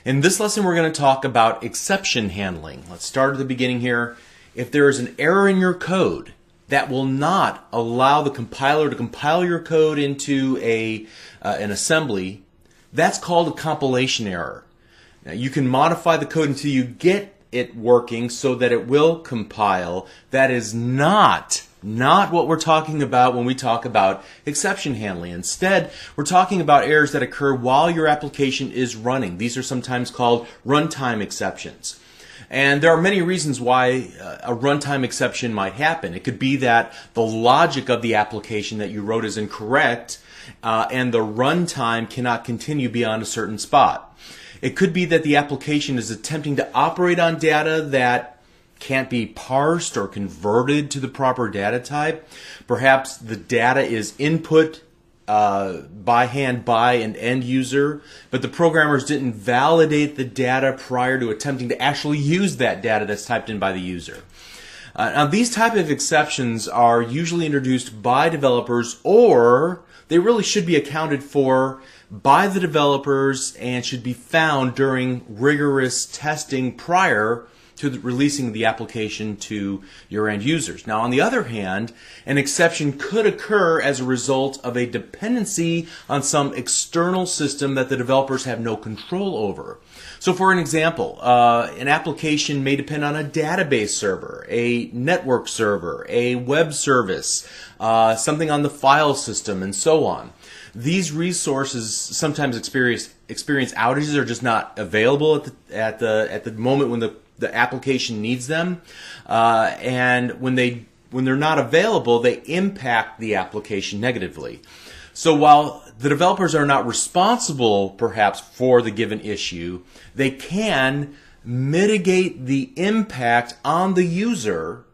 In this lesson, we're going to talk about exception handling. Let's start at the beginning here. If there is an error in your code that will not allow the compiler to compile your code into an assembly, that's called a compilation error. Now, you can modify the code until you get it working so that it will compile. That is not what we're talking about when we talk about exception handling. Instead, we're talking about errors that occur while your application is running. These are sometimes called runtime exceptions. And there are many reasons why a runtime exception might happen. It could be that the logic of the application that you wrote is incorrect and the runtime cannot continue beyond a certain spot. It could be that the application is attempting to operate on data that can't be parsed or converted to the proper data type. Perhaps the data is input by hand by an end user, but the programmers didn't validate the data prior to attempting to actually use that data that's typed in by the user. Now, these type of exceptions are usually introduced by developers, or they really should be accounted for by the developers and should be found during rigorous testing prior to releasing the application to your end users. Now, on the other hand, an exception could occur as a result of a dependency on some external system that the developers have no control over. So for an example, an application may depend on a database server, a network server, a web service, something on the file system, and so on. These resources sometimes experience outages, or just not available at the moment when the application needs them, and when they're not available, they impact the application negatively. So while the developers are not responsible, perhaps, for the given issue, they can mitigate the impact on the user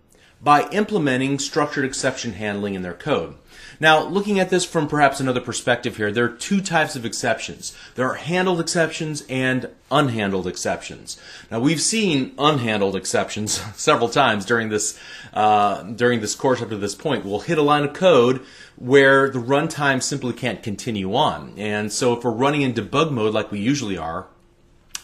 by implementing structured exception handling in their code. Now, looking at this from perhaps another perspective here, there are two types of exceptions. There are handled exceptions and unhandled exceptions. Now, we've seen unhandled exceptions several times during this course up to this point. We'll hit a line of code where the runtime simply can't continue on. And so if we're running in debug mode like we usually are,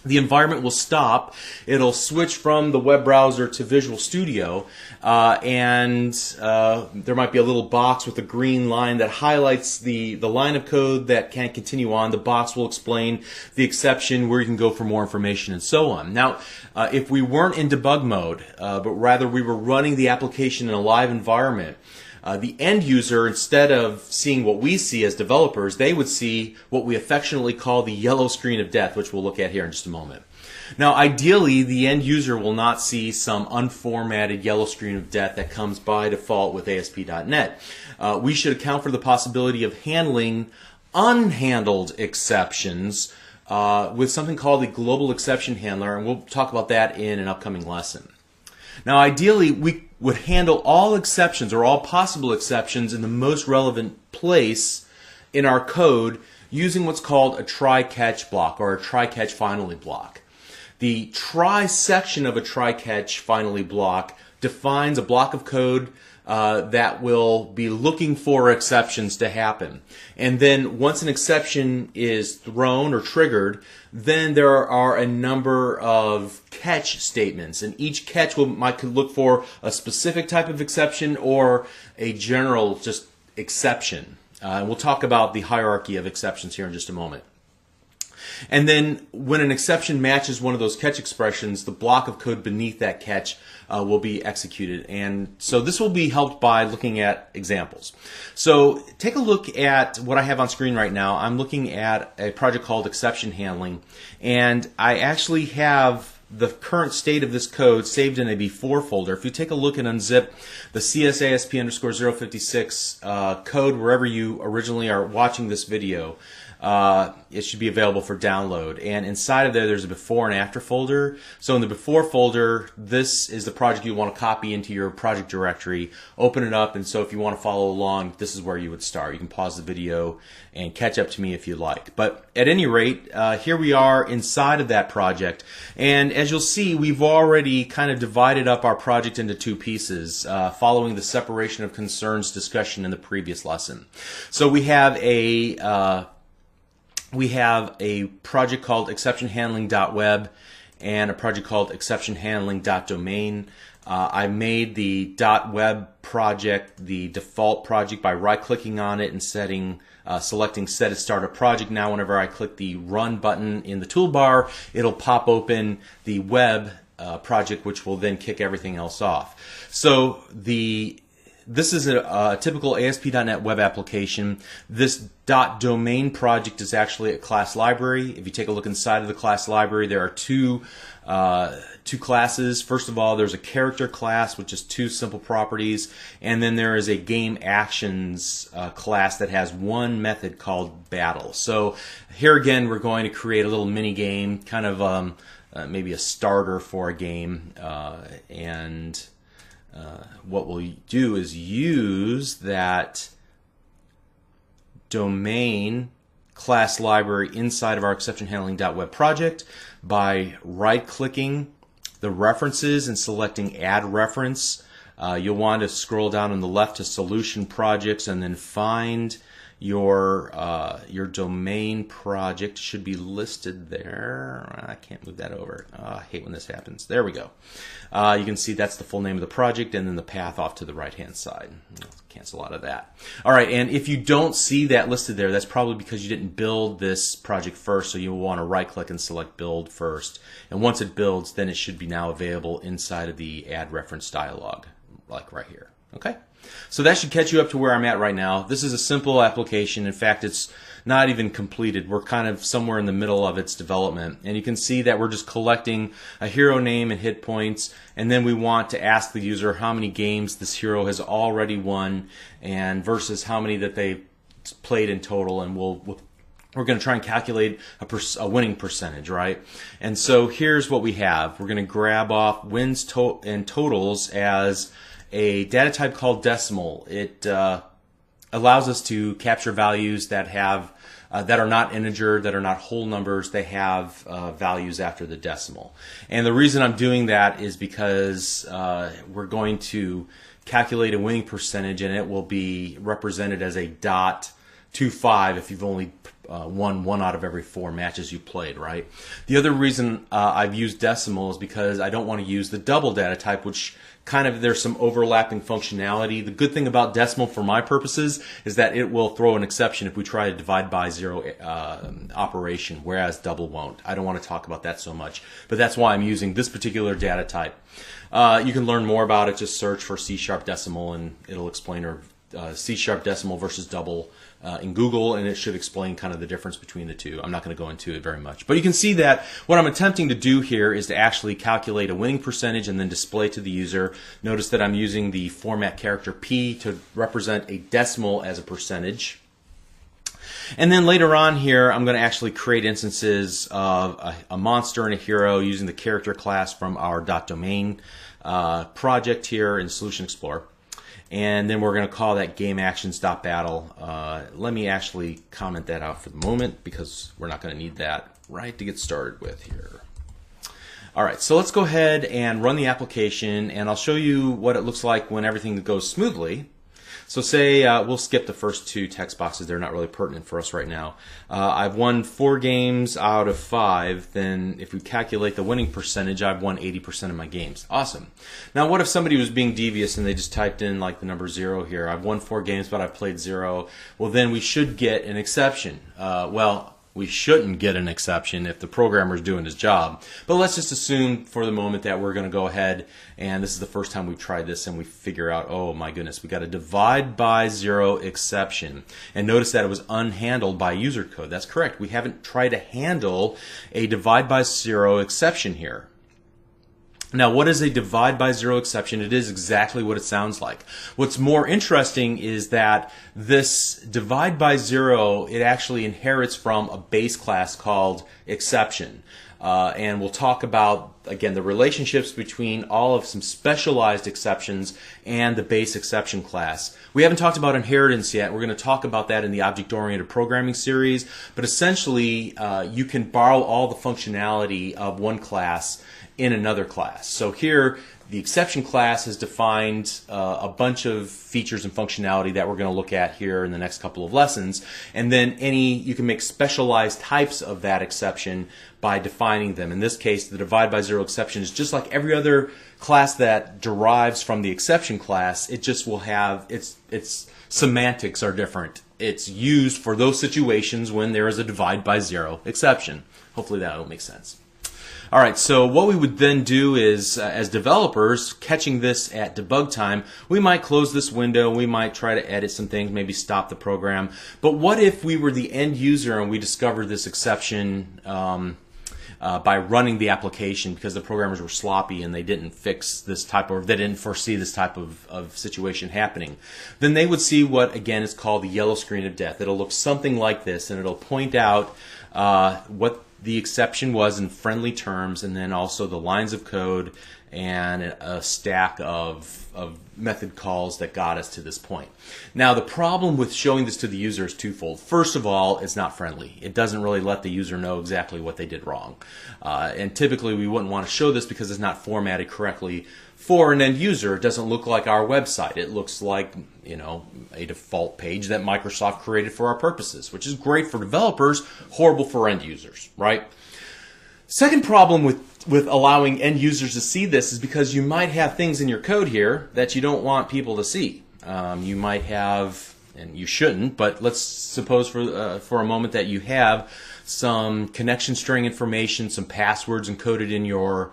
the environment will stop. It'll switch from the web browser to Visual Studio, and there might be a little box with a green line that highlights the line of code that can't continue on. The box will explain the exception, where you can go for more information, and so on. Now, if we weren't in debug mode, but rather we were running the application in a live environment, the end user, instead of seeing what we see as developers, they would see what we affectionately call the yellow screen of death, which we'll look at here in just a moment. Now, ideally, the end user will not see some unformatted yellow screen of death that comes by default with ASP.NET. We should account for the possibility of handling unhandled exceptions with something called the Global Exception Handler, and we'll talk about that in an upcoming lesson. Now, ideally, we would handle all exceptions or all possible exceptions in the most relevant place in our code using what's called a try-catch block or a try-catch finally block. The try section of a try-catch finally block defines a block of code that will be looking for exceptions to happen. And then once an exception is thrown or triggered, then there are a number of catch statements. And each catch might look for a specific type of exception or a general just exception. We'll talk about the hierarchy of exceptions here in just a moment. And then when an exception matches one of those catch expressions, the block of code beneath that catch will be executed. And so this will be helped by looking at examples. So take a look at what I have on screen right now. I'm looking at a project called Exception Handling, and I actually have the current state of this code saved in a before folder. If you take a look and unzip the CSASP_056 code wherever you originally are watching this video, it should be available for download. And inside of there's a before and after folder. So in the before folder, this is the project you want to copy into your project directory. Open it up, and so if you want to follow along, this is where you would start. You can pause the video and catch up to me if you like. But at any rate, here we are inside of that project. And as you'll see, we've already kind of divided up our project into two pieces, following the separation of concerns discussion in the previous lesson. So we have a we have a project called exceptionhandling.web and a project called exceptionhandling.domain. I made the .web project the default project by right-clicking on it and selecting Set as Start a Project. Now whenever I click the Run button in the toolbar, it'll pop open the web project, which will then kick everything else off. So this is a typical ASP.NET web application. This .domain project is actually a class library. If you take a look inside of the class library, there are two classes. First of all, there's a character class, which is 2 simple properties, and then there is a game actions class that has one method called battle. So here again, we're going to create a little mini game, kind of maybe a starter for a game, and what we'll do is use that domain class library inside of our exceptionhandling.web project by right-clicking the references and selecting Add Reference. You'll want to scroll down on the left to Solution Projects and then find your domain project. Should be listed there. I can't move that over. I hate when this happens. There we go. You can see that's the full name of the project and then the path off to the right-hand side. Cancel out of that. All right, and if you don't see that listed there, that's probably because you didn't build this project first, so you'll want to right-click and select Build first. And once it builds, then it should be now available inside of the Add Reference dialog, like right here. Okay? So that should catch you up to where I'm at right now. This is a simple application. In fact, it's not even completed. We're kind of somewhere in the middle of its development. And you can see that we're just collecting a hero name and hit points, and then we want to ask the user how many games this hero has already won and versus how many that they played in total, and we're going to try and calculate a winning percentage, right? And so here's what we have. We're going to grab off wins and totals as a data type called decimal. It allows us to capture values that have that are not integer, that are not whole numbers. They have values after the decimal. And the reason I'm doing that is because we're going to calculate a winning percentage, and it will be represented as a .25 if you've only won 1 out of every 4 matches you played, right? The other reason I've used decimal is because I don't want to use the double data type, which kind of there's some overlapping functionality. The good thing about decimal for my purposes is that it will throw an exception if we try to divide by 0 operation, whereas double won't. I don't want to talk about that so much, but that's why I'm using this particular data type. You can learn more about it. Just search for C# decimal and it'll explain, or C# decimal versus double in Google, and it should explain kind of the difference between the two. I'm not going to go into it very much. But you can see that what I'm attempting to do here is to actually calculate a winning percentage and then display to the user. Notice that I'm using the format character P to represent a decimal as a percentage. And then later on here, I'm going to actually create instances of a monster and a hero using the character class from our .domain project here in Solution Explorer. And then we're going to call that gameactions.battle. Let me actually comment that out for the moment because we're not going to need that right to get started with here. All right, so let's go ahead and run the application, and I'll show you what it looks like when everything goes smoothly. So say we'll skip the first 2 text boxes. They're not really pertinent for us right now. I've won 4 games out of 5. Then if we calculate the winning percentage, I've won 80% of my games. Awesome. Now what if somebody was being devious and they just typed in like the number 0 here? I've won 4 games, but I've played 0. Well, then we should get an exception. Well, we shouldn't get an exception if the programmer's doing his job. But let's just assume for the moment that we're going to go ahead, and this is the first time we've tried this, and we figure out, oh my goodness, we got a divide by 0 exception. And notice that it was unhandled by user code. That's correct. We haven't tried to handle a divide by 0 exception here. Now, what is a divide by 0 exception? It is exactly what it sounds like. What's more interesting is that this divide by 0, it actually inherits from a base class called exception. And we'll talk about again, the relationships between all of some specialized exceptions and the base exception class. We haven't talked about inheritance yet. We're going to talk about that in the object-oriented programming series. But essentially, you can borrow all the functionality of one class in another class. So here, the exception class has defined a bunch of features and functionality that we're going to look at here in the next couple of lessons. And then you can make specialized types of that exception by defining them. In this case, the divide by zero exception is just like every other class that derives from the exception class. It just will have its semantics are different. It's used for those situations when there is a divide by zero exception. Hopefully that will make sense. All right, so what we would then do is, as developers, catching this at debug time, we might close this window, we might try to edit some things, maybe stop the program. But what if we were the end user and we discovered this exception by running the application because the programmers were sloppy and they didn't fix this type of, they didn't foresee this type of situation happening? Then they would see what, again, is called the yellow screen of death. It'll look something like this, and it'll point out what the exception was in friendly terms, and then also the lines of code and a stack of method calls that got us to this point. Now, the problem with showing this to the user is twofold. First of all, it's not friendly. It doesn't really let the user know exactly what they did wrong. And typically, we wouldn't want to show this because it's not formatted correctly for an end user. It doesn't look like our website. It looks like, you know, a default page that Microsoft created for our purposes, which is great for developers, horrible for end users, right? Second problem with allowing end users to see this is because you might have things in your code here that you don't want people to see. You might have, and you shouldn't, but let's suppose for a moment that you have some connection string information, some passwords encoded in your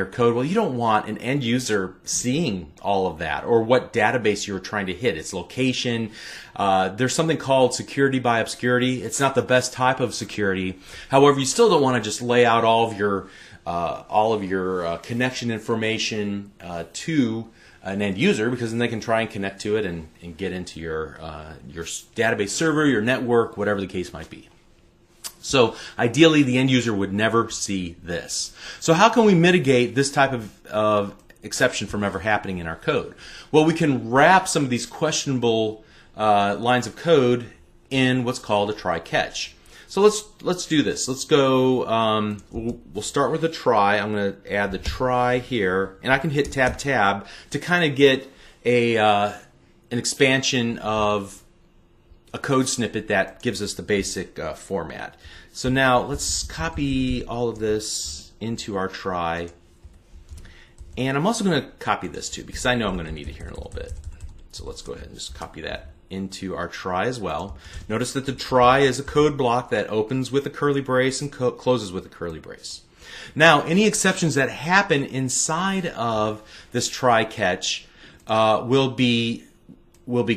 code. Well, you don't want an end user seeing all of that, or what database you're trying to hit, its location. There's something called security by obscurity. It's not the best type of security. However, you still don't want to just lay out all of your connection information to an end user, because then they can try and connect to it and get into your database server, your network, whatever the case might be. So ideally, the end user would never see this. So how can we mitigate this type of exception from ever happening in our code? Well, we can wrap some of these questionable lines of code in what's called a try-catch. So let's do this. Let's go. We'll start with a try. I'm going to add the try here, and I can hit tab to kind of get an expansion of a code snippet that gives us the basic format. So now let's copy all of this into our try, and I'm also going to copy this too because I know I'm going to need it here in a little bit. So let's go ahead and just copy that into our try as well. Notice that the try is a code block that opens with a curly brace and closes with a curly brace. Now, any exceptions that happen inside of this try catch will be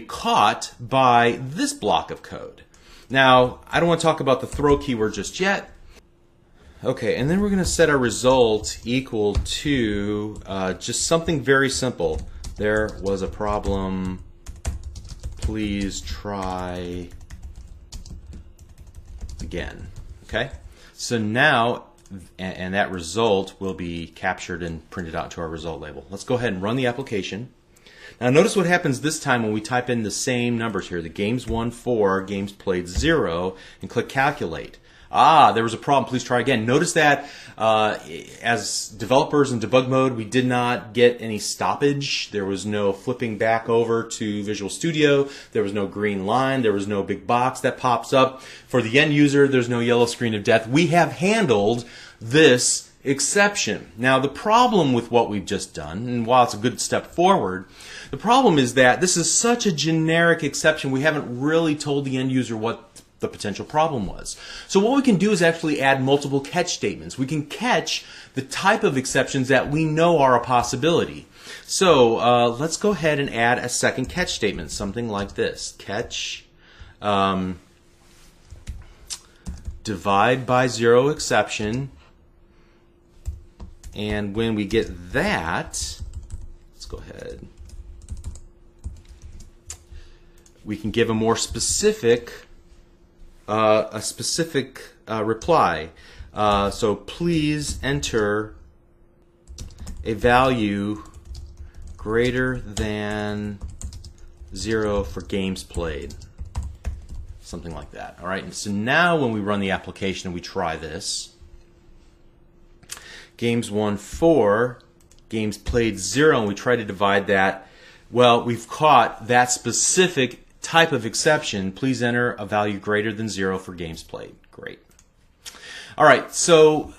caught by this block of code. Now, I don't want to talk about the throw keyword just yet. Okay, and then we're going to set our result equal to just something very simple. There was a problem. Please try again. Okay, so now, and that result will be captured and printed out to our result label. Let's go ahead and run the application. Now notice what happens this time when we type in the same numbers here. The games won 4, games played 0, and click calculate. There was a problem, please try again. Notice that as developers in debug mode, we did not get any stoppage. There was no flipping back over to Visual Studio. There was no green line. There was no big box that pops up. For the end user, there's no yellow screen of death. We have handled this exception. Now, the problem with what we've just done, and while it's a good step forward, the problem is that this is such a generic exception, we haven't really told the end user what the potential problem was. So what we can do is actually add multiple catch statements. We can catch the type of exceptions that we know are a possibility. So let's go ahead and add a second catch statement, something like this. Catch divide by zero exception. And when we get that, let's go ahead. We can give a more specific reply. So please enter a value greater than 0 for games played. Something like that. All right. And so now when we run the application and we try this, games won 4, games played 0, and we try to divide that. Well, we've caught that specific type of exception. Please enter a value greater than 0 for games played. Great. All right. So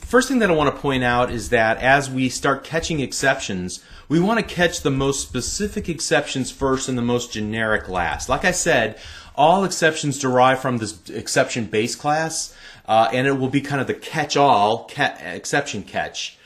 first thing that I want to point out is that as we start catching exceptions, we want to catch the most specific exceptions first and the most generic last. Like I said, all exceptions derive from this exception base class, and it will be kind of the catch-all exception catch.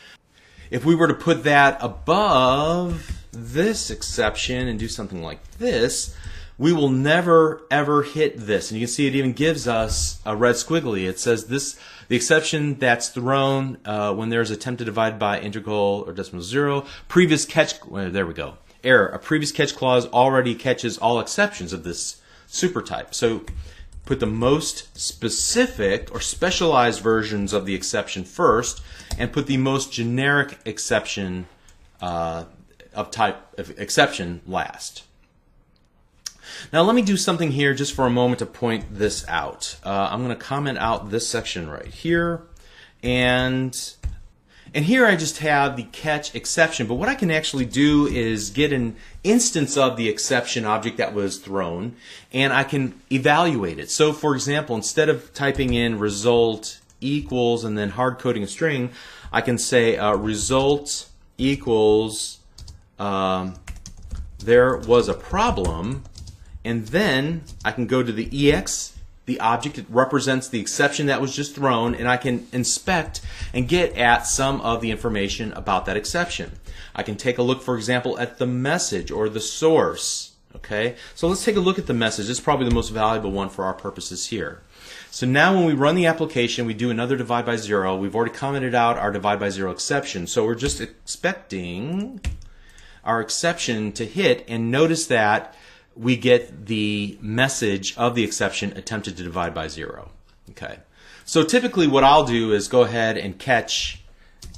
If we were to put that above this exception and do something like this, we will never ever hit this. And you can see it even gives us a red squiggly. It says this, the exception that's thrown when there's attempt to divide by integral or decimal 0, previous catch, there we go, error. A previous catch clause already catches all exceptions of this supertype. So put the most specific or specialized versions of the exception first, and put the most generic exception of type of exception last. Now let me do something here just for a moment to point this out. I'm going to comment out this section right here, and here I just have the catch exception, but what I can actually do is get an instance of the exception object that was thrown, and I can evaluate it. So for example, instead of typing in result equals and then hard coding a string, I can say result equals there was a problem, and then I can go to the EX, the object that represents the exception that was just thrown, and I can inspect and get at some of the information about that exception. I can take a look, for example, at the message or the source. Okay, so let's take a look at the message. This is probably the most valuable one for our purposes here. So now when we run the application, we do another divide by 0. We've already commented out our divide by 0 exception. So we're just expecting our exception to hit, and notice that we get the message of the exception attempted to divide by 0. Okay. So typically what I'll do is go ahead and catch,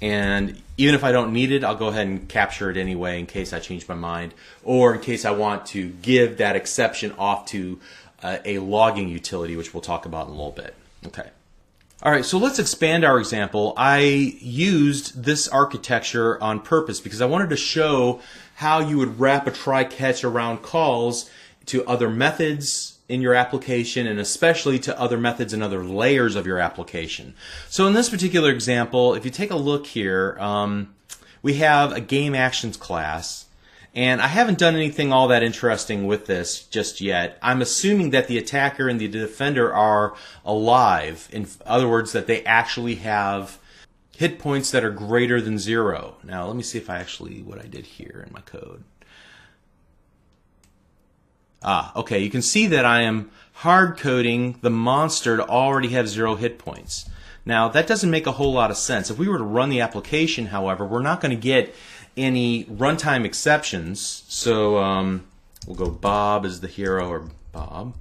and even if I don't need it, I'll go ahead and capture it anyway in case I change my mind, or in case I want to give that exception off to a logging utility, which we'll talk about in a little bit. Okay. All right, so let's expand our example. I used this architecture on purpose because I wanted to show how you would wrap a try-catch around calls to other methods in your application, and especially to other methods and other layers of your application. So in this particular example, if you take a look here, we have a game actions class, and I haven't done anything all that interesting with this just yet. I'm assuming that the attacker and the defender are alive. In other words, that they actually have hit points that are greater than 0. Now let me see if I actually, what I did here in my code. Okay, you can see that I am hard coding the monster to already have 0 hit points. Now that doesn't make a whole lot of sense. If we were to run the application, however, we're not going to get any runtime exceptions. So we'll go Bob is the hero, or Bob,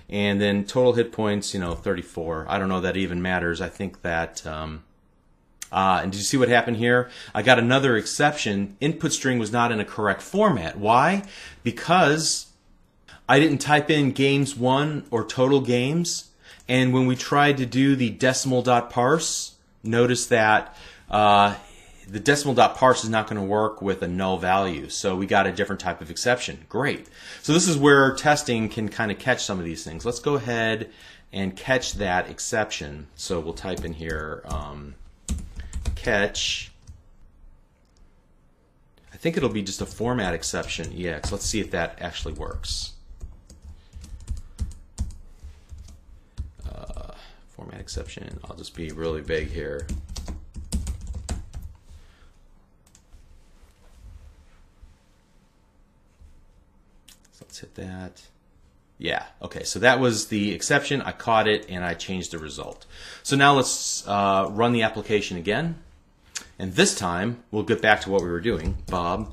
and then total hit points, 34. I don't know that even matters. I think that and did you see what happened here? I got another exception. Input string was not in a correct format. Why? Because I didn't type in games won or total games, and when we tried to do the decimal.parse, notice that the decimal.parse is not going to work with a null value, so we got a different type of exception. Great. So this is where testing can kind of catch some of these things. Let's go ahead and catch that exception. So we'll type in here catch. I think it'll be just a format exception, EX. Let's see if that actually works. Format exception. I'll just be really big here. So let's hit that. Yeah, okay, so that was the exception. I caught it and I changed the result. So now let's run the application again. And this time we'll get back to what we were doing. Bob,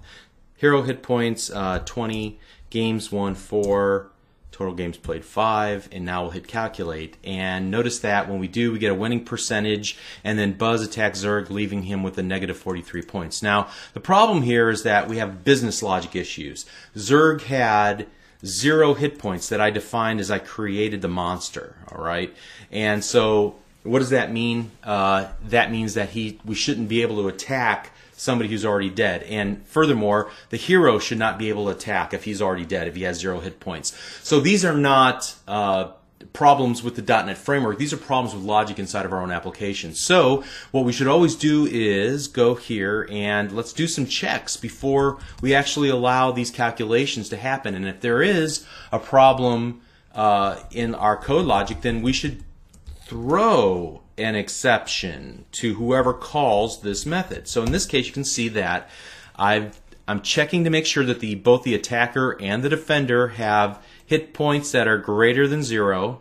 hero hit points 20, games won 4, Total games played 5, and now we'll hit calculate. And notice that when we do, we get a winning percentage, and then Buzz attacks Zerg, leaving him with a negative 43 points. Now, the problem here is that we have business logic issues. Zerg had 0 hit points that I defined as I created the monster, all right? And so what does that mean? That means that we shouldn't be able to attack somebody who's already dead. And furthermore, the hero should not be able to attack if he's already dead, if he has 0 hit points. So these are not problems with the .NET framework. These are problems with logic inside of our own application. So what we should always do is go here and let's do some checks before we actually allow these calculations to happen. And if there is a problem in our code logic, then we should throw an exception to whoever calls this method. So in this case, you can see that I'm checking to make sure that both the attacker and the defender have hit points that are greater than 0.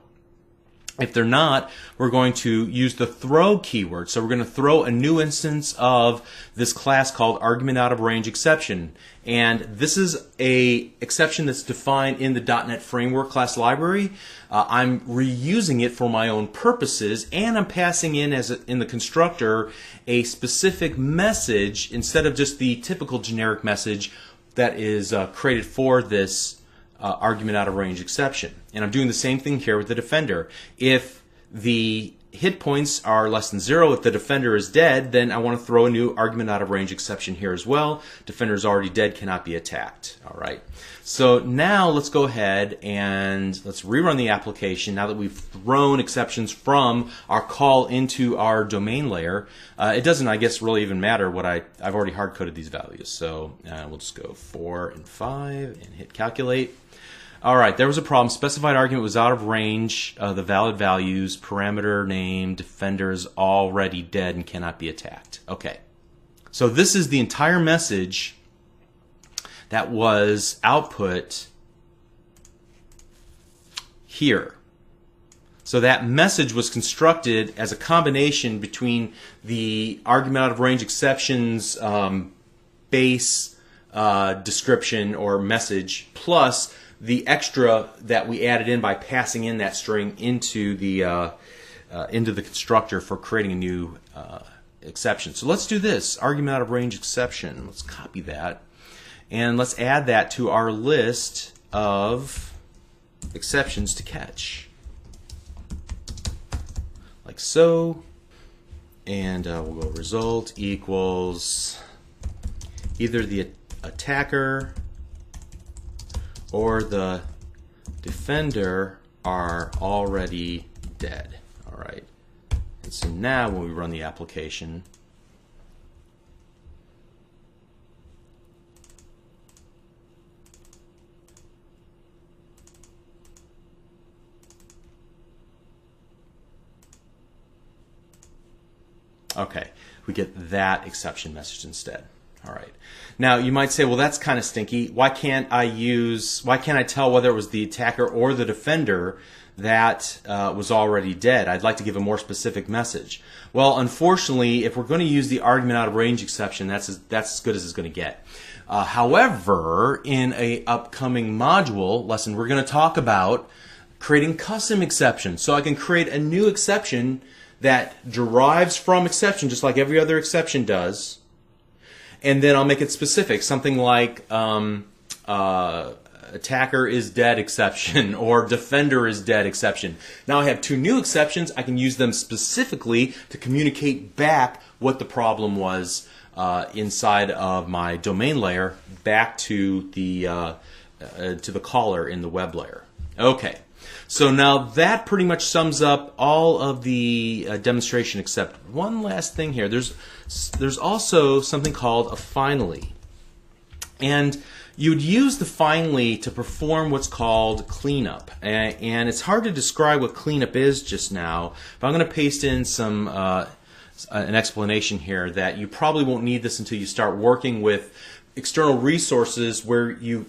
If they're not, we're going to use the throw keyword. So we're going to throw a new instance of this class called argument out of range exception. And this is a exception that's defined in the .NET Framework class library. I'm reusing it for my own purposes, and I'm passing in in the constructor a specific message instead of just the typical generic message that is created for this argument out of range exception. And I'm doing the same thing here with the defender. If the hit points are less than 0, if the defender is dead, then I want to throw a new argument out of range exception here as well. Defender is already dead, cannot be attacked. All right. So now let's go ahead and let's rerun the application now that we've thrown exceptions from our call into our domain layer. It doesn't, I guess, really even matter what I've already hard-coded these values. So we'll just go 4 and 5 and hit calculate. All right, there was a problem. Specified argument was out of range. The valid values, parameter name, defender is already dead and cannot be attacked. Okay, so this is the entire message that was output here. So that message was constructed as a combination between the argument out of range exceptions base description or message plus the extra that we added in by passing in that string into the constructor for creating a new exception. So let's do this, argument out of range exception. Let's copy that and let's add that to our list of exceptions to catch, like so. And we'll go result equals either the attacker or the defender are already dead. All right. And so now when we run the application, okay, we get that exception message instead. All right. Now you might say, well, that's kind of stinky. Why can't I tell whether it was the attacker or the defender that was already dead? I'd like to give a more specific message. Well, unfortunately, if we're going to use the argument out of range exception, that's as good as it's going to get. However, in a upcoming module lesson, we're going to talk about creating custom exceptions. So I can create a new exception that derives from exception, just like every other exception does. And then I'll make it specific, something like attacker is dead exception or defender is dead exception. Now I have 2 new exceptions. I can use them specifically to communicate back what the problem was inside of my domain layer back to the caller in the web layer. Okay. So now that pretty much sums up all of the demonstration, except one last thing here. There's also something called a finally. And you would use the finally to perform what's called cleanup. And it's hard to describe what cleanup is just now, but I'm going to paste in some an explanation here that you probably won't need this until you start working with external resources where you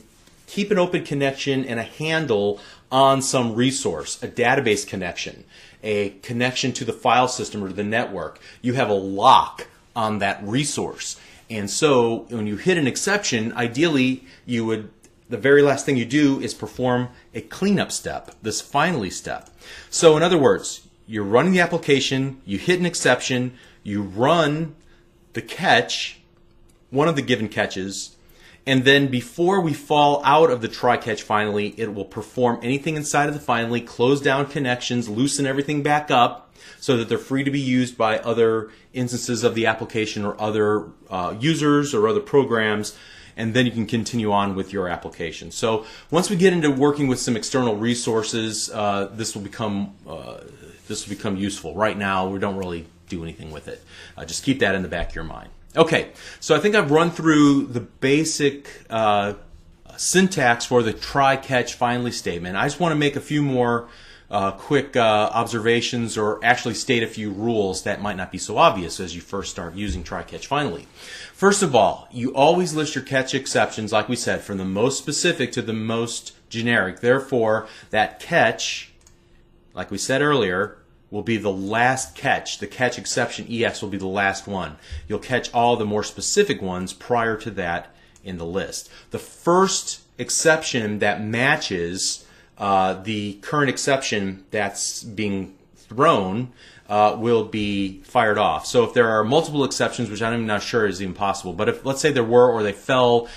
keep an open connection and a handle on some resource, a database connection, a connection to the file system or to the network. You have a lock on that resource. And so when you hit an exception, ideally you would the very last thing you do is perform a cleanup step, this finally step. So in other words, you're running the application, you hit an exception, you run the catch, one of the given catches, and then before we fall out of the try catch finally, it will perform anything inside of the finally, close down connections, loosen everything back up so that they're free to be used by other instances of the application or other users or other programs, and then you can continue on with your application. So once we get into working with some external resources, this will become useful. Right now, we don't really do anything with it. Just keep that in the back of your mind. Okay, so I think I've run through the basic syntax for the try, catch, finally statement. I just want to make a few more quick observations, or actually state a few rules that might not be so obvious as you first start using try, catch, finally. First of all, you always list your catch exceptions, like we said, from the most specific to the most generic. Therefore, that catch, like we said earlier, will be the last catch. The catch exception EX will be the last one. You'll catch all the more specific ones prior to that in the list. The first exception that matches the current exception that's being thrown will be fired off. So if there are multiple exceptions, which I'm not sure is even possible, but if, let's say there were, or they fell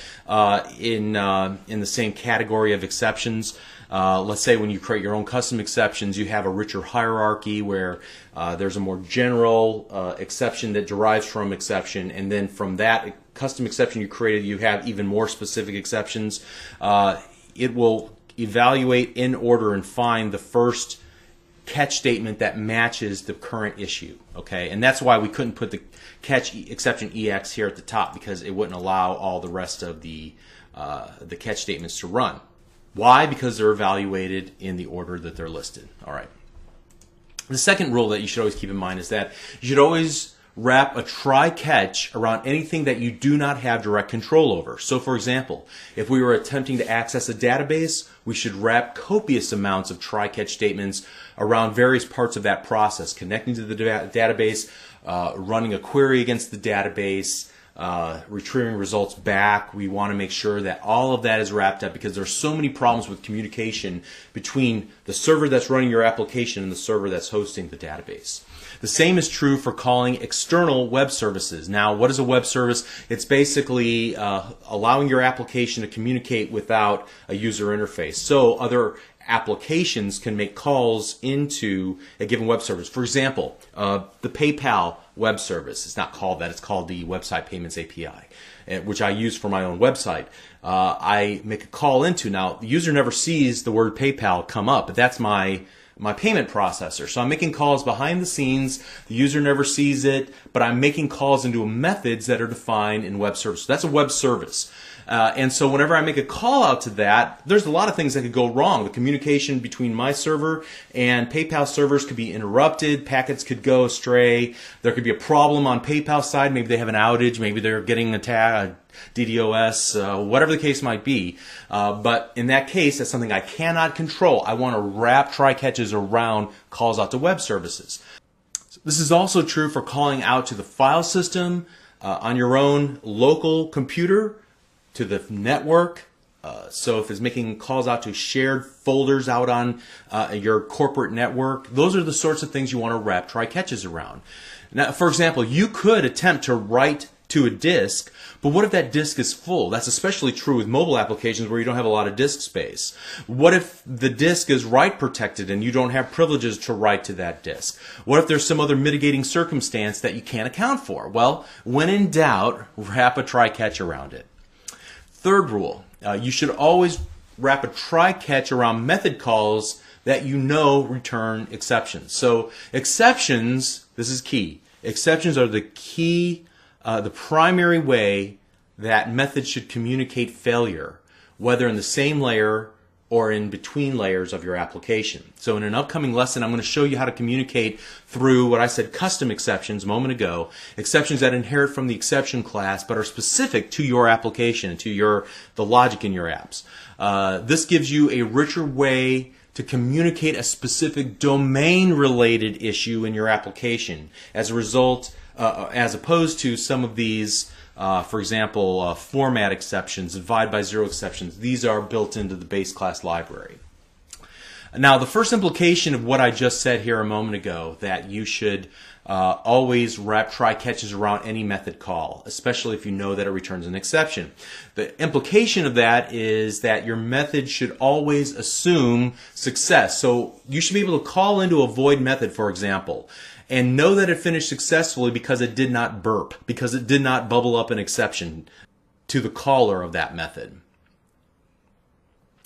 in the same category of exceptions, let's say when you create your own custom exceptions, you have a richer hierarchy where there's a more general exception that derives from exception, and then from that custom exception you created, you have even more specific exceptions. It will evaluate in order and find the first catch statement that matches the current issue. Okay, and that's why we couldn't put the catch exception EX here at the top, because it wouldn't allow all the rest of the catch statements to run. Why? Because they're evaluated in the order that they're listed. All right. The second rule that you should always keep in mind is that you should always wrap a try-catch around anything that you do not have direct control over. So, for example, if we were attempting to access a database, we should wrap copious amounts of try-catch statements around various parts of that process, connecting to the database, running a query against the database, retrieving results back. We want to make sure that all of that is wrapped up, because there's so many problems with communication between the server that's running your application and the server that's hosting the database. The same is true for calling external web services. Now, what is a web service? It's basically allowing your application to communicate without a user interface. So other applications can make calls into a given web service. For example, the PayPal web service. It's not called that. It's called the Website Payments API, which I use for my own website. I make a call into. Now, the user never sees the word PayPal come up, but that's my payment processor. So I'm making calls behind the scenes. The user never sees it, but I'm making calls into methods that are defined in web service. So that's a web service. And so whenever I make a call out to that, there's a lot of things that could go wrong. The communication between my server and PayPal servers could be interrupted. Packets could go astray. There could be a problem on PayPal side. Maybe they have an outage. Maybe they're getting attacked, DDoS, whatever the case might be. But in that case, that's something I cannot control. I want to wrap try-catches around calls out to web services. This is also true for calling out to the file system on your own local computer, to the network. So if it's making calls out to shared folders out on your corporate network, those are the sorts of things you want to wrap try-catches around. Now, for example, you could attempt to write to a disk, but what if that disk is full? That's especially true with mobile applications where you don't have a lot of disk space. What if the disk is write protected and you don't have privileges to write to that disk? What if there's some other mitigating circumstance that you can't account for? Well, when in doubt, wrap a try-catch around it. Third rule, you should always wrap a try-catch around method calls that you know return exceptions. So exceptions, this is key. Exceptions are the key, the primary way that methods should communicate failure, whether in the same layer or in between layers of your application. So in an upcoming lesson, I'm going to show you how to communicate through what I said custom exceptions a moment ago, exceptions that inherit from the exception class but are specific to your application and to the logic in your apps. This gives you a richer way to communicate a specific domain-related issue in your application. As a result, as opposed to some of these For example, format exceptions, divide by zero exceptions. These are built into the base class library. Now, the first implication of what I just said here a moment ago, that you should always wrap try catches around any method call, especially if you know that it returns an exception. The implication of that is that your method should always assume success. So you should be able to call into a void method, for example, and know that it finished successfully because it did not burp, because it did not bubble up an exception to the caller of that method.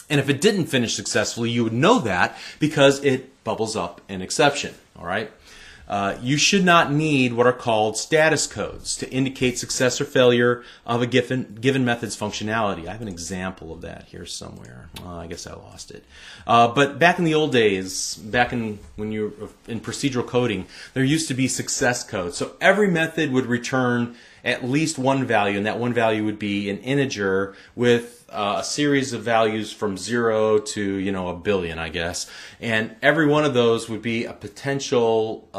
And if it didn't finish successfully, you would know that because it bubbles up an exception. All right. You should not need what are called status codes to indicate success or failure of a given method's functionality. I have an example of that here somewhere. I guess I lost it. But back in the old days, when you were in procedural coding, there used to be success codes. So every method would return at least one value, and that one value would be an integer with a series of values from 0 to, a billion, I guess. And every one of those would be a potential,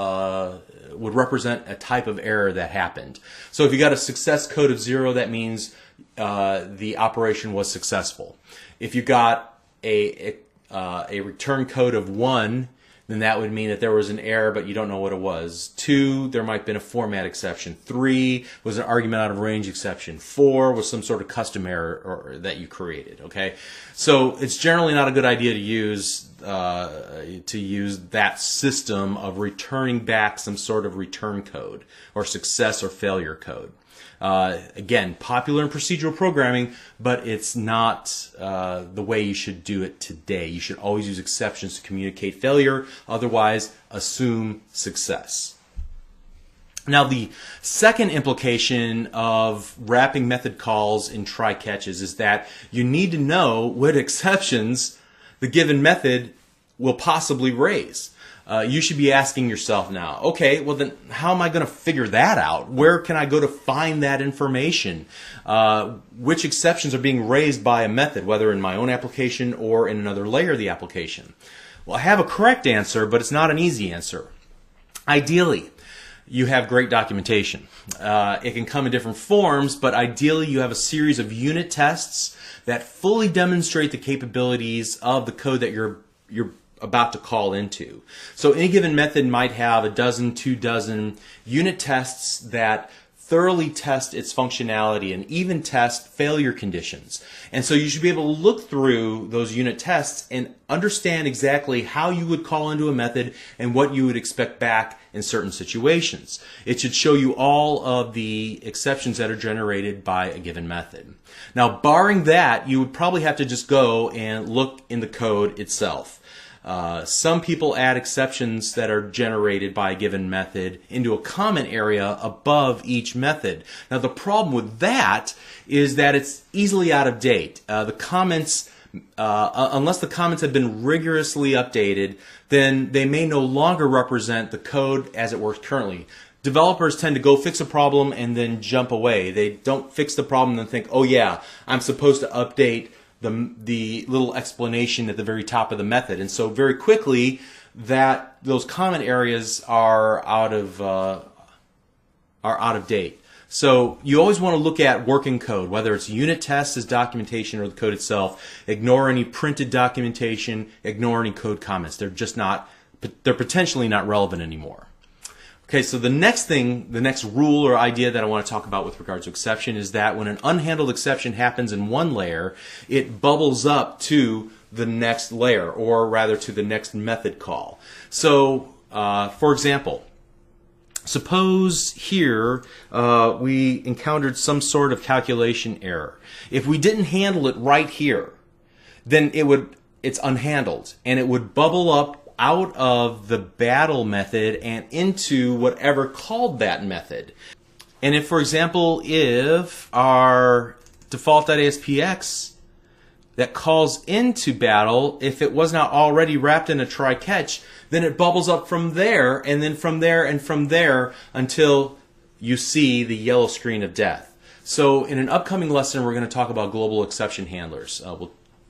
would represent a type of error that happened. So if you got a success code of 0, that means the operation was successful. If you got a return code of 1, then that would mean that there was an error, but you don't know what it was. 2, there might have been a format exception. 3 was an argument out of range exception. 4 was some sort of custom error that you created. Okay, so it's generally not a good idea to use that system of returning back some sort of return code or success or failure code. Again, popular in procedural programming, but it's not the way you should do it today. You should always use exceptions to communicate failure, otherwise assume success. Now, the second implication of wrapping method calls in try catches is that you need to know what exceptions the given method will possibly raise. You should be asking yourself now, okay, well then how am I going to figure that out? Where can I go to find that information? Which exceptions are being raised by a method, whether in my own application or in another layer of the application? Well, I have a correct answer, but it's not an easy answer. Ideally, you have great documentation. It can come in different forms, but ideally you have a series of unit tests that fully demonstrate the capabilities of the code that you're about to call into. So any given method might have a dozen, 2 dozen unit tests that thoroughly test its functionality and even test failure conditions. And so you should be able to look through those unit tests and understand exactly how you would call into a method and what you would expect back in certain situations. It should show you all of the exceptions that are generated by a given method. Now, barring that, you would probably have to just go and look in the code itself. Some people add exceptions that are generated by a given method into a comment area above each method. Now, the problem with that is that it's easily out of date. The comments, unless the comments have been rigorously updated, then they may no longer represent the code as it works currently. Developers tend to go fix a problem and then jump away. They don't fix the problem and think, oh yeah, I'm supposed to update the little explanation at the very top of the method, and so very quickly that those comment areas are out of date. So you always want to look at working code, whether it's unit tests as documentation or the code itself. Ignore any printed documentation. Ignore any code comments. They're potentially not relevant anymore. Okay, so the next rule or idea that I want to talk about with regards to exception is that when an unhandled exception happens in one layer, it bubbles up to the next layer, or rather to the next method call. So, for example, suppose here we encountered some sort of calculation error. If we didn't handle it right here, then it's unhandled, and it would bubble up out of the battle method and into whatever called that method. And if, for example, if our default.aspx that calls into battle, if it was not already wrapped in a try catch, then it bubbles up from there, and then from there and from there until you see the yellow screen of death. So in an upcoming lesson, we're going to talk about global exception handlers.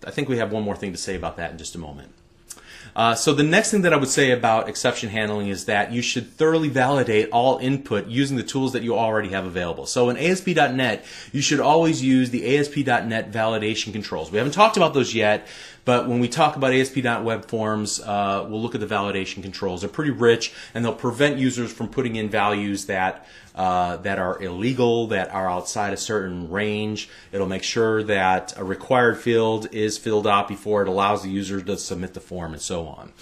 I think we have one more thing to say about that in just a moment. So the next thing that I would say about exception handling is that you should thoroughly validate all input using the tools that you already have available. So in ASP.NET, you should always use the ASP.NET validation controls. We haven't talked about those yet, but when we talk about ASP.Web Forms, we'll look at the validation controls. They're pretty rich, and they'll prevent users from putting in values that are illegal, that are outside a certain range. It'll make sure that a required field is filled out before it allows the user to submit the form and so on.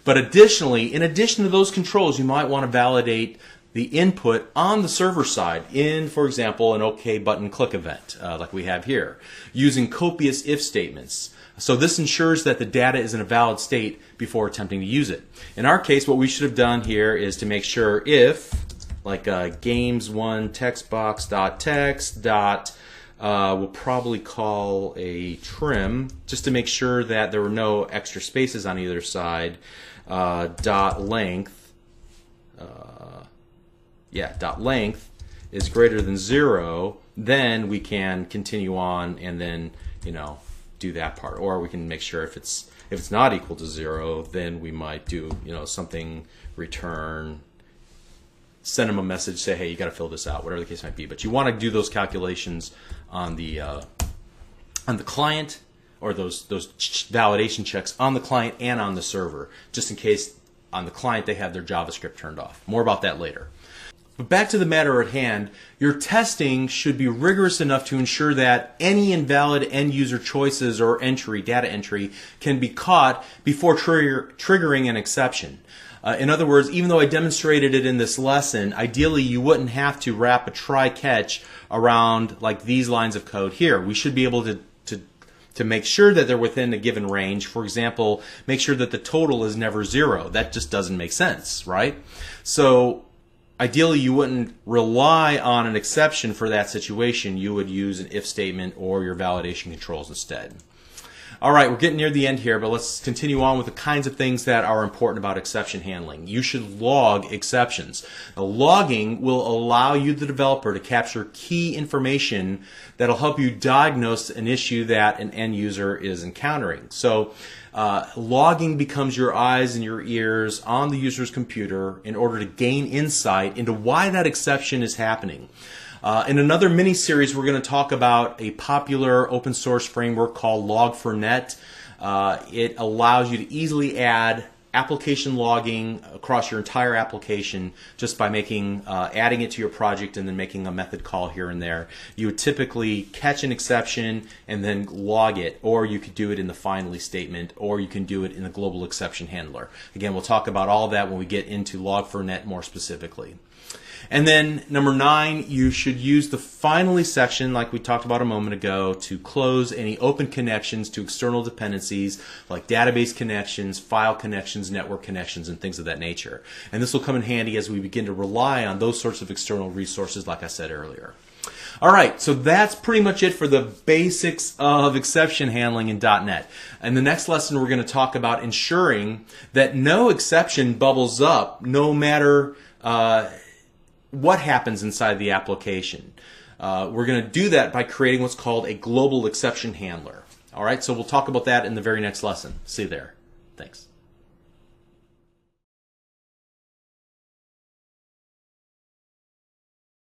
But additionally, in addition to those controls, you might want to validate the input on the server side in, for example, an OK button click event like we have here, using copious if statements. So this ensures that the data is in a valid state before attempting to use it. In our case, what we should have done here is to make sure if, like games1 textbox.text we'll probably call a trim, just to make sure that there were no extra spaces on either side, dot length is greater than 0, then we can continue on and then, do that part. Or we can make sure if it's not equal to 0, then we might do, something return, send them a message, say, hey, you got to fill this out, whatever the case might be. But you want to do those calculations on the client, or those validation checks on the client and on the server, just in case on the client they have their JavaScript turned off. More about that later. But back to the matter at hand, your testing should be rigorous enough to ensure that any invalid end user choices or data entry can be caught before triggering an exception. In other words, even though I demonstrated it in this lesson, ideally you wouldn't have to wrap a try-catch around like these lines of code here. We should be able to make sure that they're within a given range. For example, make sure that the total is never 0. That just doesn't make sense, right? So ideally you wouldn't rely on an exception for that situation. You would use an if statement or your validation controls instead. All right, we're getting near the end here, but let's continue on with the kinds of things that are important about exception handling. You should log exceptions. Now, logging will allow you, the developer, to capture key information that'll help you diagnose an issue that an end user is encountering. So logging becomes your eyes and your ears on the user's computer in order to gain insight into why that exception is happening. In another mini-series, we're going to talk about a popular open source framework called Log4Net. It allows you to easily add application logging across your entire application just by adding it to your project and then making a method call here and there. You would typically catch an exception and then log it, or you could do it in the finally statement, or you can do it in the global exception handler. Again, we'll talk about all of that when we get into Log4Net more specifically. And then number 9, you should use the finally section, like we talked about a moment ago, to close any open connections to external dependencies like database connections, file connections, network connections, and things of that nature. And this will come in handy as we begin to rely on those sorts of external resources, like I said earlier. All right, so that's pretty much it for the basics of exception handling in .NET. In the next lesson, we're going to talk about ensuring that no exception bubbles up, no matter what happens inside the application. We're going to do that by creating what's called a global exception handler. All right, so we'll talk about that in the very next lesson. See you there. Thanks.